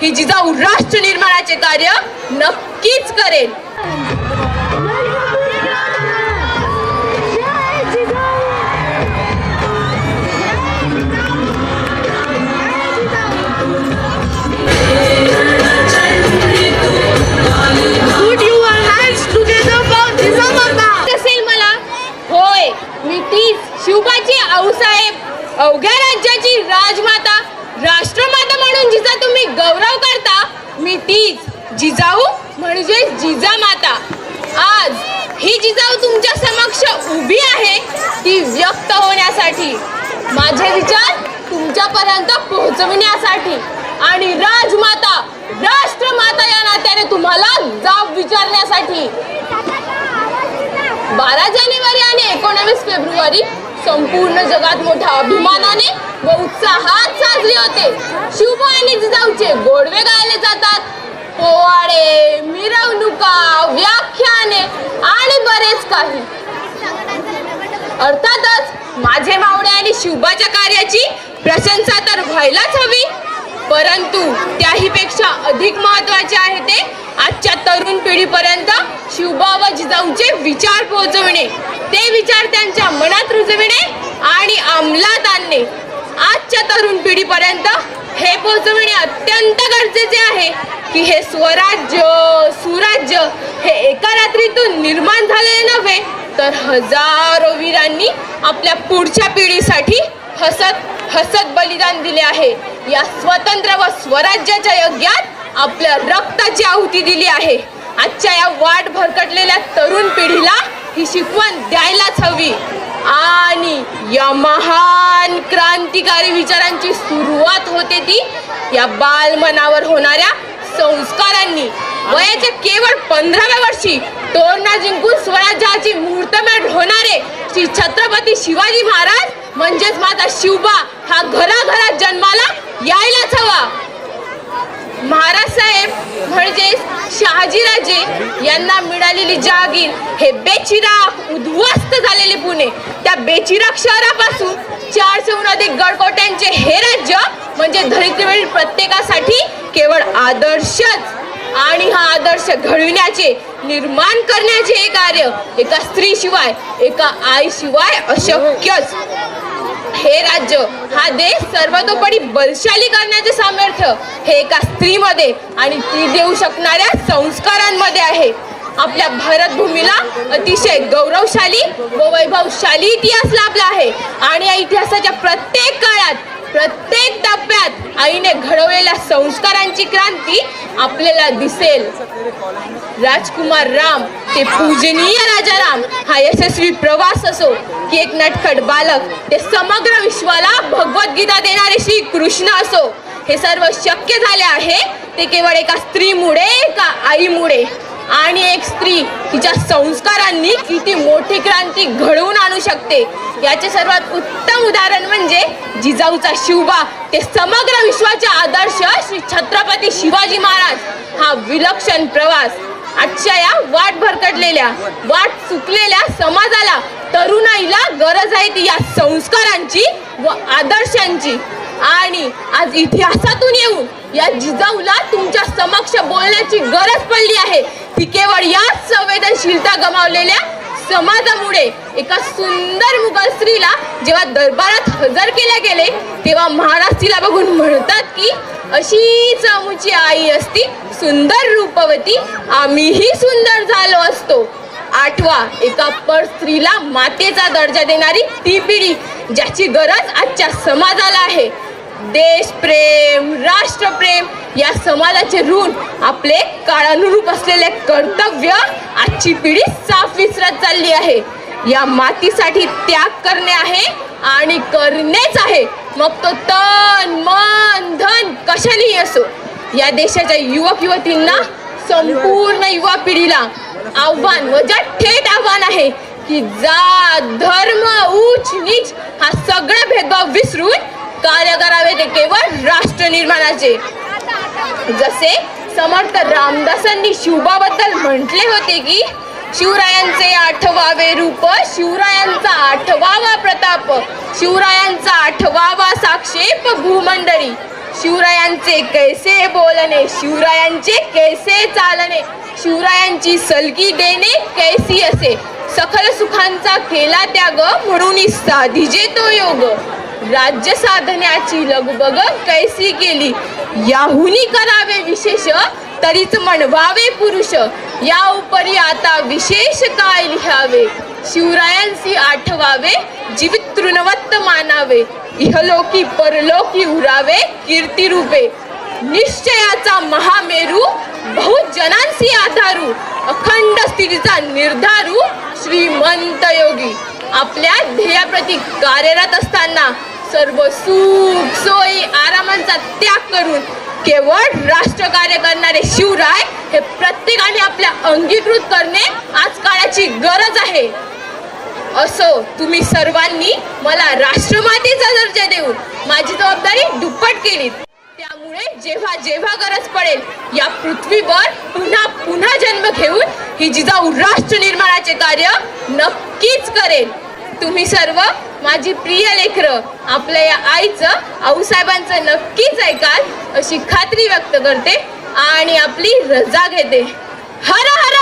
ही जिजाऊ राष्ट्र निर्माणाचे कार्य नक्कीच करेल. होय, मी तीच शिवबाची आऊसाहेब, अवघ्या राज्याची राजमाता, राष्ट्रमाता म्हणून जिचा तुम्ही गौरव करता, मी तीच जिजाऊ म्हणजे जिजामाता. आज ही जिजाऊ तुमच्या समक्ष उभी आहे ती व्यक्त होण्यासाठी, माझे विचार तुमच्यापर्यंत पोहोचविण्यासाठी आणि राजमाता, राष्ट्रमाता या नात्याने तुम्हाला जाब विचारण्यासाठी. 12 जानेवारी आणि 19 फेब्रुवारी संपूर्ण जगात मोठ्या अभिमानाने व उत्साहात साजरे होते. शिवबा आणि जिजाऊचे गोडवे गायले जातात. पोवाडे, मिरवणुका, व्याख्याने आणि बरेच काही. अर्थातच माझे मावळे आणि शिवबाच्या कार्याची प्रशंसा तर व्हायलाच हवी, परंतु त्याहीपेक्षा अधिक महत्त्वाचे आहे ते आजच्या तरुण पिढीपर्यंत शिवबा व जिजाऊचे विचार पोहोचविणे, ते विचार त्यांच्या मनात रुजविणे आणि अंमलात आणणे. आजच्या तरुण पिढीपर्यंत हे पोहोचविणे अत्यंत गरजेचे आहे की हे स्वराज्य, सुराज्य हे एका रात्रीतून निर्माण झालेले नव्हे, तर हजारो वीरांनी आपल्या पुढच्या पिढीसाठी हसत हसत बलिदान दिले आहे. या स्वतंत्र व स्वराज्याच्या यज्ञात आपल्या रक्ताची आहुती दिली आहे. आजच्या या वाट भरकटलेल्या तरुण पिढीला ही शिकवण द्यायलाच हवी आणि या महान क्रांतिकारी विचारांची सुरुवात होते ती या बालमनावर होणाऱ्या संस्कारांनी. वयाच्या केवळ 15व्या वर्षी तोरणा जिंकून स्वराज्याची मुहूर्तमेढ होणारे श्री छत्रपती शिवाजी महाराज म्हणजेच माता शिवबा हा घराघरात जन्माला यायलाच हवा. महाराज साहेब म्हणजे शहाजीराजे यांना मिळालेली जागीर हे बेचिराख उद्ध्वस्त झालेले पुणे, त्या बेचिराख शहरापासून 400हून अधिक गडकोट्यांचे हे राज्य म्हणजे धरित्रीवरील प्रत्येकासाठी केवळ आदर्शच, आणि हा आदर्श घडविण्याचे, निर्माण करण्याचे हे कार्य एका स्त्रीशिवाय, एका आईशिवाय अशक्यच. हे राज्य, हा देश सर्वतोपरी बलशाली करण्याचे सामर्थ्य हे एका स्त्रीमध्ये आणि ती देऊ शकणाऱ्या संस्कारांमध्ये आहे. आपल्या भारत भूमीला अतिशय गौरवशाली व वैभवशाली इतिहास लाभला आहे आणि या इतिहासाच्या प्रत्येक काळात, प्रत्येक टप्प्यात आईने घडवलेल्या संस्कारांची क्रांती आपल्याला दिसेल. राजकुमार राम ते पूजनीय राजा राम हा यशस्वी प्रवास असो की एक नटखट बालक ते समग्र विश्वाला भगवद्गीता देणारे श्री कृष्ण असो, हे सर्व शक्य झाले आहे ते केवळ एका स्त्रीमुळे, एका आईमुळे. आणि एक स्त्री तिच्या संस्कारांनी किती मोठी क्रांती घडवून आणू शकते याचे सर्वात उत्तम उदाहरण म्हणजे जिजाऊचा शिवबा ते समग्र विश्वाचे आदर्श श्री छत्रपती शिवाजी महाराज हा विलक्षण प्रवास. आजच्या या वाट भरकटलेल्या, वाट चुकलेल्या समाजाला, तरुणाईला गरज आहे ती या संस्कारांची व आदर्शांची. आणि आज इतिहासातून येऊन या जिजाऊला तुमच्या समक्ष बोलण्याची गरज पडली आहे. ती केवळ याच संवेदनशीलता गमावलेल्या समाजामुळे. एका सुंदर मुघल स्त्रीला जेव्हा दरबारात हजर केले गेले तेव्हा महाराज तिला बघून म्हणतात की अशीच आमची आई असती सुंदर रूपवती, आम्हीही सुंदर झालो असतो. आठवा, एका पर स्त्रीला मातेचा दर्जा देणारी ती पिढी ज्याची गरज आजच्या समाजाला आहे. देशप्रेम, राष्ट्रप्रेम या समाजाचे ऋण, आपले काळानुरूप असलेले कर्तव्य आजची पिढी साफ विसरत चालली आहे. या मातीसाठी त्याग करणे आहे आणि करणेच आहे, मग तो तन मन धन कशानेही असो. या देशाच्या युवक युवतींना, संपूर्ण युवा पिढीला आव्हान व थेट आव्हान आहे की जात, धर्म, उच्च नीच हा सगळा भेदभाव विसरून कार्य करावे ते केवळ राष्ट्र निर्माणाचे. जसे समर्थ रामदासांनी शिवबाबद्दल म्हटले होते की शिवरायांचे 8वावे रूप, शिवरायांचा 8वावा प्रताप, शिवरायांचा 8वावा साक्षेप भूमंडळी, शिवरायांचे कैसे बोलणे, शिवरायांचे कैसे चालणे, शिवरायांची सलगी देणे कैसी असे, सखल सुखांचा केला त्याग, म्हणून साधिजे तो योग, राज्य साधण्याची लगबग कैसी केली, याहुनी करावे विशेष, तरीच म्हणवावे पुरुष, या उपरी आता विशेष काय लिहावे, शिवरायांसी आठवावे, जीवित तृणवत्त मानावे, इहलोकी परलोकी उरावे कीर्ती रूपे, निश्चयाचा महामेरू, बहुत जनांसी आधारू, अखंड स्थितीचा निर्धारू, श्रीमंत योगी, आपल्या ध्येयाप्रती कार्यरत असताना सर्व सुख सोयी आरामांचा त्याग करून केवळ राष्ट्रकार्य करणारे शिवराय हे प्रत्येकाने आपल्या अंगीकृत करणे आज काळाची गरज आहे. असो तुम्ही सर्वांनी मला राष्ट्रमातेचा दर्जा देऊन माझी जबाबदारी दुप्पट केली. त्यामुळे जेव्हा जेव्हा गरज पडेल या पृथ्वीवर पुन्हा पुन्हा जन्म घेऊन ही जिजाऊ राष्ट्र निर्माणाचे कार्य नक्कीच करेल. तुम्ही सर्व माझी प्रिय लेकरं आपल्या या आईचं आऊसाहेबांचं नक्कीच ऐकाल अशी खात्री व्यक्त करते आणि आपली रजा घेते. हर हर